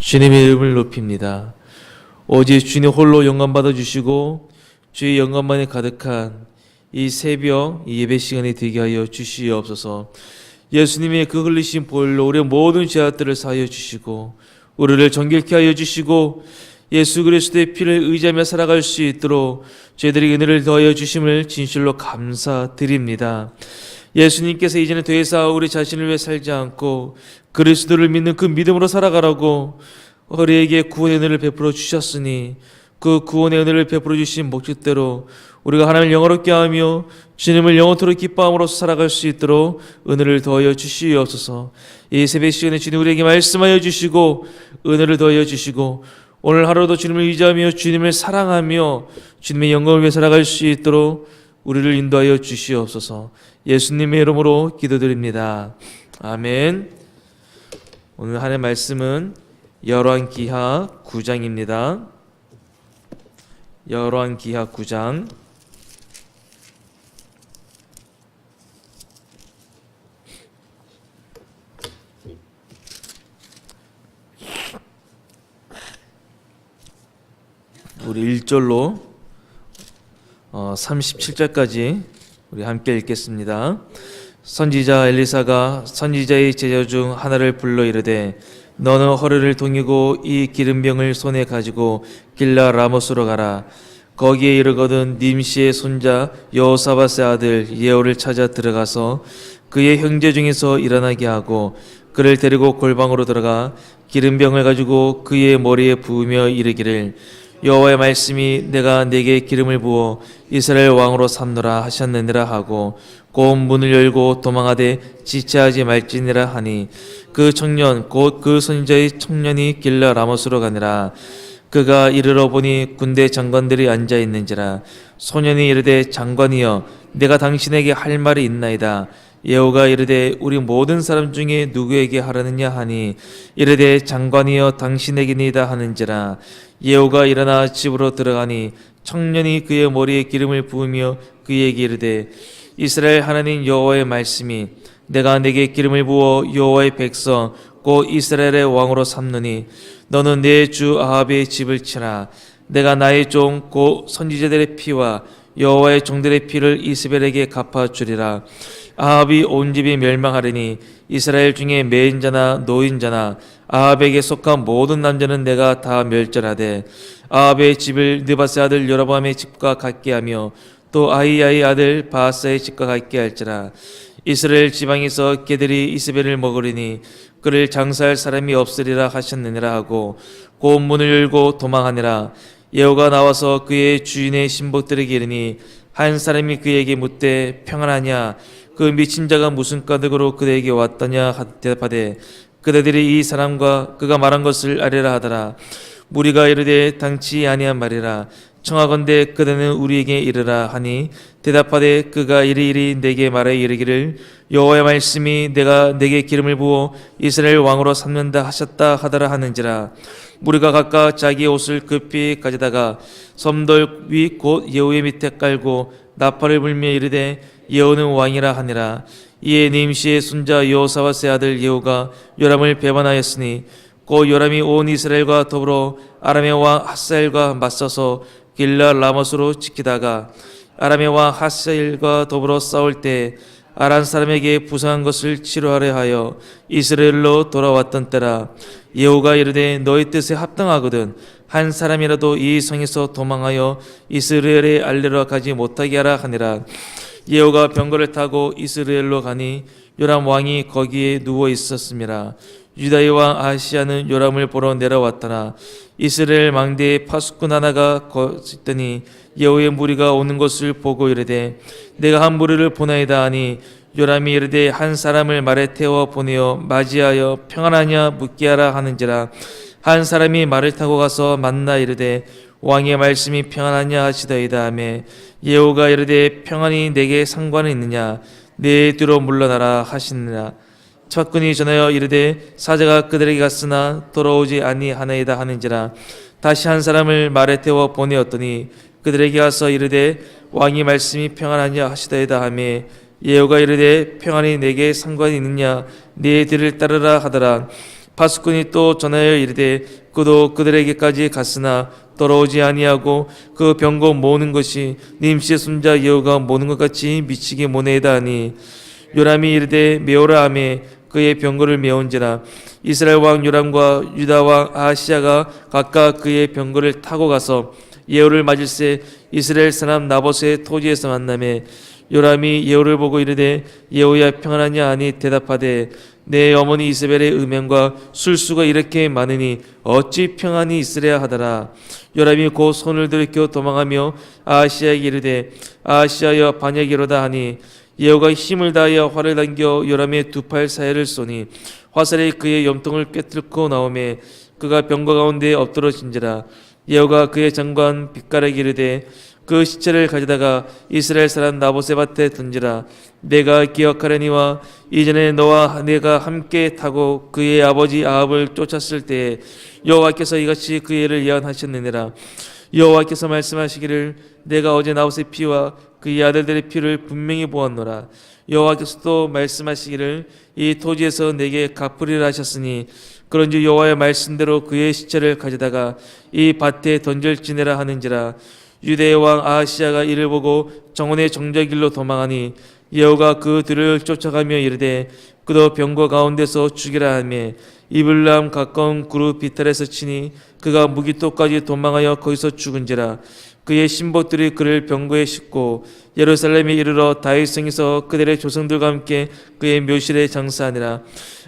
주님의 이름을 높입니다. 오직 주님 홀로 영광 받아주시고 주의 영광만이 가득한 이 새벽 이 예배 시간이 되게 하여 주시옵소서. 예수님의 그 흘리신 보혈로 우리의 모든 죄악들을 사하여 주시고 우리를 정결케 하여 주시고 예수 그리스도의 피를 의지하며 살아갈 수 있도록 저희들에게 은혜를 더하여 주심을 진실로 감사드립니다. 예수님께서 이제는 더 이상 우리 자신을 위해 살지 않고 그리스도를 믿는 그 믿음으로 살아가라고 우리에게 구원의 은혜를 베풀어 주셨으니 그 구원의 은혜를 베풀어 주신 목적대로 우리가 하나님을 영화롭게 하며 주님을 영원토록 기뻐함으로써 살아갈 수 있도록 은혜를 더하여 주시옵소서. 이 새벽 시간에 주님 우리에게 말씀하여 주시고 은혜를 더하여 주시고 오늘 하루도 주님을 의지하며 주님을 사랑하며 주님의 영광을 위해 살아갈 수 있도록 우리를 인도하여 주시옵소서. 예수님의 이름으로 기도드립니다. 아멘. 오늘 하나님의 말씀은 열왕기하 9장입니다. 열왕기하 9장 우리 1절로 37절까지 우리 함께 읽겠습니다. 선지자 엘리사가 선지자의 제자 중 하나를 불러 이르되 너는 허리를 동이고 이 기름병을 손에 가지고 길라 라모스로 가라. 거기에 이르거든 님시의 손자 여호사밧의 아들 예후를 찾아 들어가서 그의 형제 중에서 일어나게 하고 그를 데리고 골방으로 들어가 기름병을 가지고 그의 머리에 부으며 이르기를 여호와의 말씀이 내가 네게 기름을 부어 이스라엘 왕으로 삼노라 하셨느니라 하고 곧 문을 열고 도망하되 지체하지 말지니라 하니 그 청년 곧 그 선지자의 청년이 길라 라모스로 가니라. 그가 이르러 보니 군대 장관들이 앉아 있는지라. 소년이 이르되 장관이여 내가 당신에게 할 말이 있나이다. 예후가 이르되 우리 모든 사람 중에 누구에게 하라느냐 하니 이르되 장관이여 당신에게니이다 하는지라. 예후가 일어나 집으로 들어가니 청년이 그의 머리에 기름을 부으며 그에게 이르되 이스라엘 하나님 여호와의 말씀이 내가 내게 기름을 부어 여호와의 백성 곧 이스라엘의 왕으로 삼느니 너는 내 주 아합의 집을 치라. 내가 나의 종 곧 선지자들의 피와 여호와의 종들의 피를 이스벨에게 갚아주리라. 아합이 온 집이 멸망하리니 이스라엘 중에 매인자나 노인자나 아합에게 속한 모든 남자는 내가 다 멸절하되 아합의 집을 느바스의 아들 여로보암의 집과 같게 하며 또 아히야의 아들 바하사의 집과 같게 할지라. 이스라엘 지방에서 개들이 이스벨을 먹으리니 그를 장사할 사람이 없으리라 하셨느니라 하고 곧 문을 열고 도망하니라. 예후가 나와서 그의 주인의 신복들에게 이르니 한 사람이 그에게 묻되 평안하냐 그 미친 자가 무슨 까닭으로 그에게 왔더냐 대답하되 그대들이 이 사람과 그가 말한 것을 아뢰라 하더라. 무리가 이르되 당치 아니한 말이라. 청하건대 그대는 우리에게 이르라 하니 대답하되 그가 이리이리 내게 말하여 이르기를 여호와의 말씀이 내가 내게 기름을 부어 이스라엘 왕으로 삼는다 하셨다 하더라 하는지라. 무리가 각각 자기의 옷을 급히 가져다가 섬돌 위 곧 예후의 밑에 깔고 나팔을 불며 이르되 예후는 왕이라 하니라. 이에 님시의 손자 여호사밧의 아들 예후가 요람을 배반하였으니 곧 요람이 온 이스라엘과 더불어 아람의 왕 하사엘과 맞서서 길라 라모스로 지키다가 아람의 왕 하사엘과 더불어 싸울 때 아람 사람에게 부상한 것을 치료하려 하여 이스라엘로 돌아왔던 때라. 예후가 이르되 너희 뜻에 합당하거든 한 사람이라도 이 성에서 도망하여 이스라엘에 알레로 가지 못하게 하라 하니라. 예후가 병거를 타고 이스라엘로 가니 요람 왕이 거기에 누워 있었음이라. 유다의 왕 아하시야는 요람을 보러 내려왔더라. 이스라엘 망대에 파수꾼 하나가 있더니 예후의 무리가 오는 것을 보고 이르되 내가 한 무리를 보나이다 하니 요람이 이르되 한 사람을 말에 태워 보내어 맞이하여 평안하냐 묻게 하라 하는지라. 한 사람이 말을 타고 가서 만나 이르되 왕의 말씀이 평안하냐 하시더이다 하며 예후가 이르되 평안이 내게 상관은 있느냐 내 뒤로 물러나라 하시느니라. 첩군이 전하여 이르되 사자가 그들에게 갔으나 돌아오지 아니하나이다 하는지라. 다시 한 사람을 말에 태워 보내었더니 그들에게 가서 이르되 왕이 말씀이 평안하냐 하시더이다 하며 예후가 이르되 평안이 내게 상관이 있느냐 네 뒤를 따르라 하더라. 파수꾼이 또 전하여 이르되 그도 그들에게까지 갔으나 돌아오지 아니하고 그 병거 모으는 것이 님시의 손자 예후가 모는 것 같이 미치게 모내이다 하니 요람이 이르되 메오라 하매 그의 병거를 메온지라. 이스라엘 왕 요람과 유다 왕 아하시야가 각각 그의 병거를 타고 가서 예후를 맞을새 이스라엘 사람 나봇의 토지에서 만나매 요람이 예후를 보고 이르되 예후야 평안하냐 하니 대답하되 내 어머니 이세벨의 음행과 술수가 이렇게 많으니 어찌 평안히 있으랴 하더라. 요람이 곧 손을 들이켜 도망하며 아하시야에게 이르되 아하시야여 반야기로다 하니 예후가 힘을 다하여 활을 당겨 요람의 두 팔 사이를 쏘니 화살이 그의 염통을 꿰뚫고 나오매 그가 병거 가운데 엎드러진지라. 예후가 그의 장관 빛깔에게 이르되 그 시체를 가져다가 이스라엘 사람 나봇의 밭에 던지라. 내가 기억하려니와 이전에 너와 내가 함께 타고 그의 아버지 아합을 쫓았을 때에 여호와께서 이같이 그 애를 예언하셨느니라. 여호와께서 말씀하시기를 내가 어제 나봇의 피와 그의 아들들의 피를 분명히 보았노라. 여호와께서 또 말씀하시기를 이 토지에서 내게 갚으리라 하셨으니 그런즉 여호와의 말씀대로 그의 시체를 가져다가 이 밭에 던질지니라 하는지라. 유대의 왕 아하시야가 이를 보고 정원의 정저길로 도망하니 예후가 그 뒤를 쫓아가며 이르되 그도 병거 가운데서 죽이라 하며 이블람 가까운 그룹 비탈에서 치니 그가 무기토까지 도망하여 거기서 죽은지라. 그의 신복들이 그를 병거에 싣고 예루살렘에 이르러 다윗성에서 그들의 조상들과 함께 그의 묘실에 장사하니라.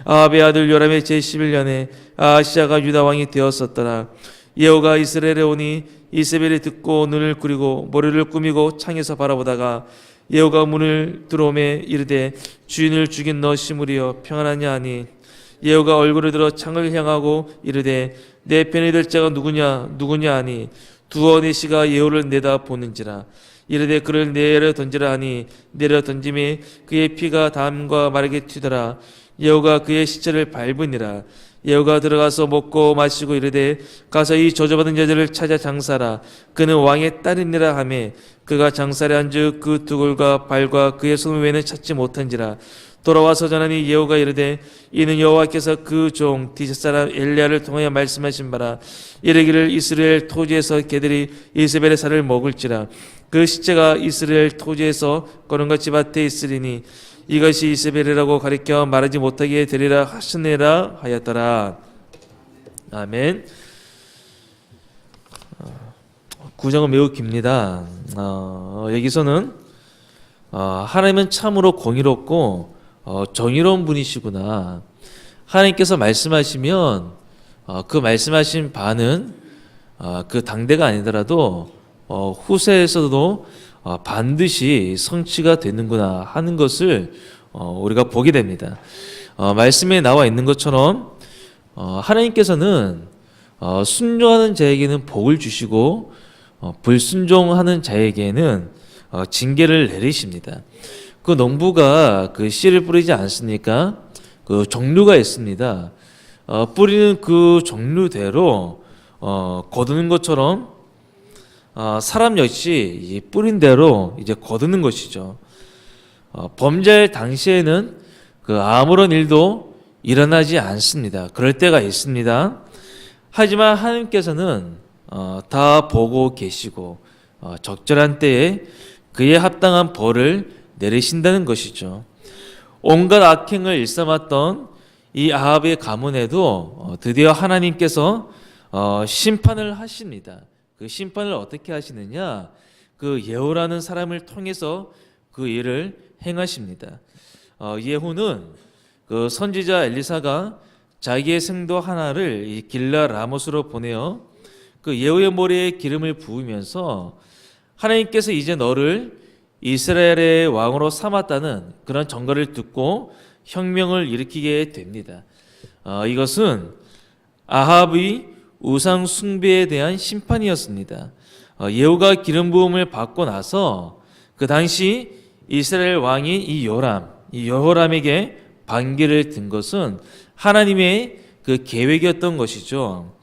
아합의 아들 요람의 제11년에 아하시야가 유다 왕이 되었었더라. 예후가 이스라엘에 오니 이세벨이 듣고 눈을 그리고 머리를 꾸미고 창에서 바라보다가 예후가 문을 들어오매 이르되 주인을 죽인 너 시므리여 평안하냐 하니 예후가 얼굴을 들어 창을 향하고 이르되 내 편이 될 자가 누구냐 하니 두어 내시가 예후를 내다 보는지라. 이르되 그를 내려 던지라 하니 내려 던짐에 그의 피가 담과 마르게 튀더라. 예후가 그의 시체를 밟으니라. 예후가 들어가서 먹고 마시고 이르되 가서 이 저주받은 여자를 찾아 장사라. 그는 왕의 딸이니라 하매 그가 장사를 한즉 그 두골과 발과 그의 손 외에는 찾지 못한지라. 돌아와서 전하니 예후가 이르되 이는 여호와께서 그 종 디벳 사람 엘리야를 통하여 말씀하신 바라. 이르기를 이스라엘 토지에서 개들이 이세벨의 살을 먹을지라. 그 시체가 이스라엘 토지에서 거름같이 밭에 있으리니 이것이 이세벨이라고 가리켜 말하지 못하게 되리라 하시니라 하였더라. 아멘. 구정은 매우 깁니다. 여기서는 하나님은 참으로 공의롭고 정의로운 분이시구나. 하나님께서 말씀하시면 그 말씀하신 바는 그 당대가 아니더라도 후세에서도 반드시 성취가 되는구나 하는 것을 우리가 보게 됩니다. 말씀에 나와 있는 것처럼 하나님께서는 순종하는 자에게는 복을 주시고 불순종하는 자에게는 징계를 내리십니다. 그 농부가 그 씨를 뿌리지 않습니까? 그 종류가 있습니다. 뿌리는 그 종류대로 거두는 것처럼 사람 역시 이 뿌린 대로 이제 거두는 것이죠. 범죄할 당시에는 그 아무런 일도 일어나지 않습니다. 그럴 때가 있습니다. 하지만 하나님께서는 다 보고 계시고 적절한 때에 그에 합당한 벌을 내리신다는 것이죠. 온갖 악행을 일삼았던 이 아합의 가문에도 드디어 하나님께서 심판을 하십니다. 그 심판을 어떻게 하시느냐? 그 예후라는 사람을 통해서 그 일을 행하십니다. 예후는 그 선지자 엘리사가 자기의 생도 하나를 이 길라 라못으로 보내어 그 예후의 머리에 기름을 부으면서 하나님께서 이제 너를 이스라엘의 왕으로 삼았다는 그런 전가를 듣고 혁명을 일으키게 됩니다. 이것은 아합의 우상 숭배에 대한 심판이었습니다. 예후가 기름 부음을 받고 나서 그 당시 이스라엘 왕이 이 여호람에게 반기를 든 것은 하나님의 그 계획이었던 것이죠.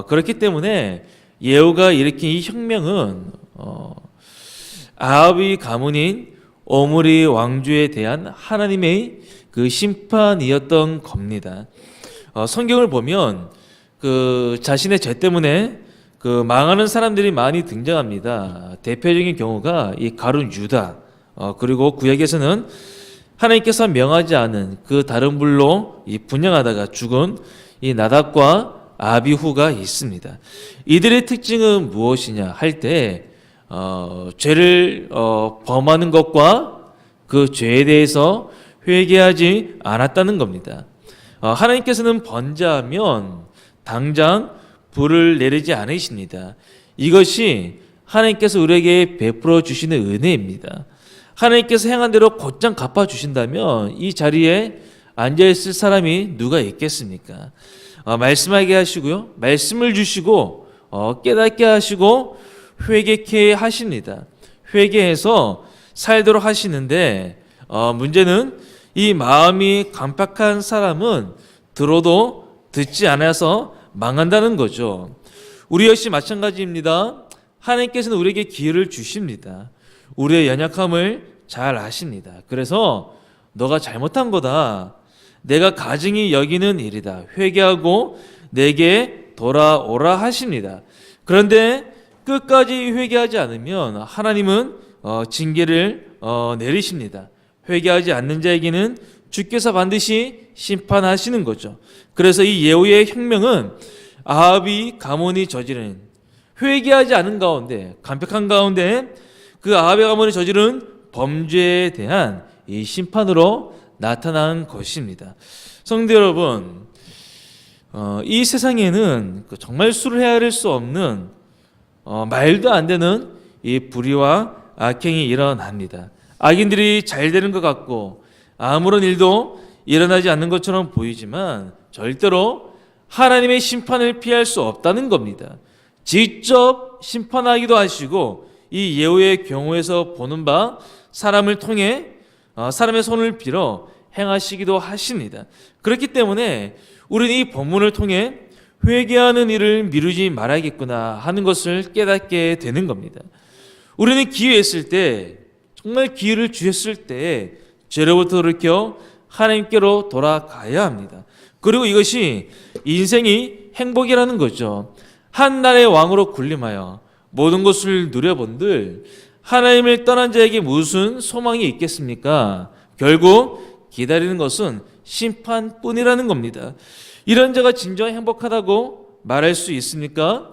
그렇기 때문에 예후가 일으킨 이 혁명은 아합의 가문인 오므리 왕조에 대한 하나님의 그 심판이었던 겁니다. 성경을 보면 그 자신의 죄 때문에 그 망하는 사람들이 많이 등장합니다. 대표적인 경우가 이 가룟 유다, 그리고 구약에서는 하나님께서 명하지 않은 그 다른 불로 이 분향하다가 죽은 이 나답과 아비후가 있습니다. 이들의 특징은 무엇이냐 할 때 죄를 범하는 것과 그 죄에 대해서 회개하지 않았다는 겁니다. 하나님께서는 번제하면 당장 불을 내리지 않으십니다. 이것이 하나님께서 우리에게 베풀어 주시는 은혜입니다. 하나님께서 행한 대로 곧장 갚아 주신다면 이 자리에 앉아 있을 사람이 누가 있겠습니까? 말씀하게 하시고요, 말씀을 주시고 깨닫게 하시고 회개케 하십니다. 회개해서 살도록 하시는데 문제는 이 마음이 강팍한 사람은 들어도 듣지 않아서 망한다는 거죠. 우리 역시 마찬가지입니다. 하나님께서는 우리에게 기회를 주십니다. 우리의 연약함을 잘 아십니다. 그래서 너가 잘못한 거다, 내가 가증히 여기는 일이다, 회개하고 내게 돌아오라 하십니다. 그런데 끝까지 회개하지 않으면 하나님은 징계를 내리십니다. 회개하지 않는 자에게는 주께서 반드시 심판하시는 거죠. 그래서 이 예후의 혁명은 아합이 가문이 저지른, 회개하지 않은 가운데, 간벽한 가운데 그 아합의 가문이 저지른 범죄에 대한 이 심판으로 나타난 것입니다. 성도 여러분, 이 세상에는 정말 술을 헤아릴 수 없는 말도 안 되는 이 불의와 악행이 일어납니다. 악인들이 잘 되는 것 같고 아무런 일도 일어나지 않는 것처럼 보이지만 절대로 하나님의 심판을 피할 수 없다는 겁니다. 직접 심판하기도 하시고 이 예후의 경우에서 보는 바 사람을 통해 사람의 손을 빌어 행하시기도 하십니다. 그렇기 때문에 우리는 이 본문을 통해 회개하는 일을 미루지 말아야겠구나 하는 것을 깨닫게 되는 겁니다. 우리는 기회했을 때, 정말 기회를 주셨을 때 죄로부터 돌이켜 하나님께로 돌아가야 합니다. 그리고 이것이 인생이 행복이라는 거죠. 한 나라의 왕으로 군림하여 모든 것을 누려본들 하나님을 떠난 자에게 무슨 소망이 있겠습니까? 결국 기다리는 것은 심판뿐이라는 겁니다. 이런 자가 진정 행복하다고 말할 수 있습니까?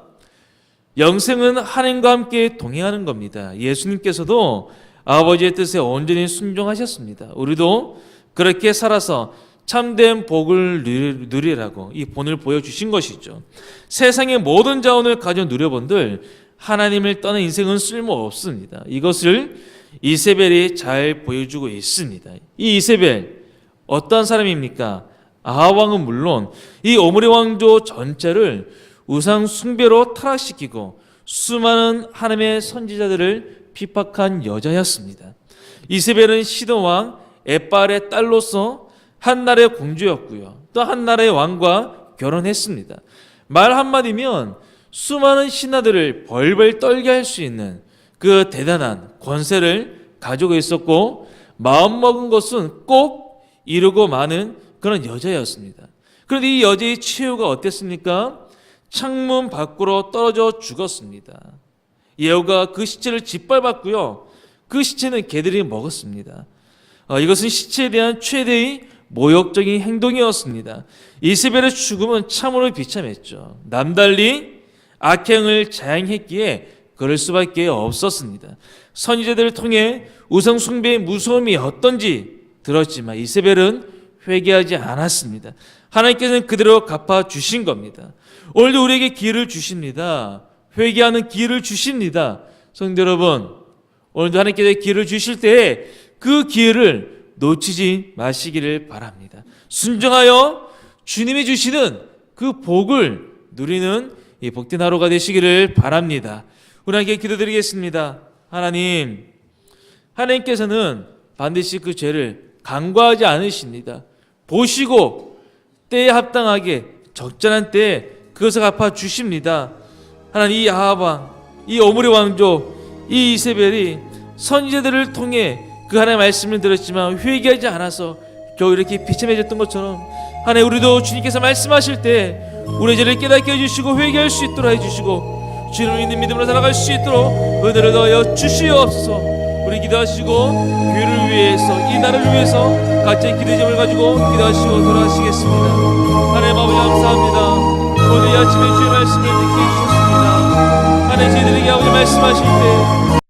영생은 하나님과 함께 동행하는 겁니다. 예수님께서도 아버지의 뜻에 온전히 순종하셨습니다. 우리도 그렇게 살아서 참된 복을 누리라고 이 본을 보여주신 것이죠. 세상의 모든 자원을 가져 누려본들 하나님을 떠난 인생은 쓸모없습니다. 이것을 이세벨이 잘 보여주고 있습니다. 이 이세벨 어떤 사람입니까? 아합 왕은 물론 이 오므리 왕조 전체를 우상 숭배로 타락시키고 수많은 하나님의 선지자들을 핍박한 여자였습니다. 이세벨은 시돈 왕 에빨의 딸로서 한 나라의 공주였고요, 또 한 나라의 왕과 결혼했습니다. 말 한마디면 수많은 신하들을 벌벌 떨게 할 수 있는 그 대단한 권세를 가지고 있었고 마음먹은 것은 꼭 이루고 마는 그런 여자였습니다. 그런데 이 여자의 최후가 어땠습니까? 창문 밖으로 떨어져 죽었습니다. 예후가 그 시체를 짓밟았고요, 그 시체는 개들이 먹었습니다. 이것은 시체에 대한 최대의 모욕적인 행동이었습니다. 이세벨의 죽음은 참으로 비참했죠. 남달리 악행을 자행했기에 그럴 수밖에 없었습니다. 선지자들을 통해 우상 숭배의 무서움이 어떤지 들었지만 이세벨은 회개하지 않았습니다. 하나님께서는 그대로 갚아주신 겁니다. 오늘도 우리에게 기회를 주십니다. 회개하는 기회를 주십니다. 성도 여러분, 오늘도 하나님께서 기회를 주실 때에 그 기회를 놓치지 마시기를 바랍니다. 순종하여 주님이 주시는 그 복을 누리는 이 복된 하루가 되시기를 바랍니다. 우리 함께 기도드리겠습니다. 하나님께서는 반드시 그 죄를 간과하지 않으십니다. 보시고 때에 합당하게 적절한 때에 그것을 갚아 주십니다. 하나님, 이 아합 왕, 이 오므리 왕조, 이 이세벨이 선지자들을 통해 그 하나님의 말씀을 들었지만 회개하지 않아서 겨우 이렇게 비참해졌던 것처럼 하나님, 우리도 주님께서 말씀하실 때 우리의 죄를 깨닫게 해주시고 회개할 수 있도록 해주시고 주님을 믿는 믿음으로 살아갈 수 있도록 은혜를 더하여 주시옵소서. 우리 기도하시고 교회를 위해서, 이 나라를 위해서 각자의 기도의 점을 가지고 기도하시고 돌아가시겠습니다. 하나님 아버지 감사합니다. 오늘 이 아침에 주의 말씀을 듣게 해주셨습니다. 하나님, 저희들에게 아버지 말씀하실 때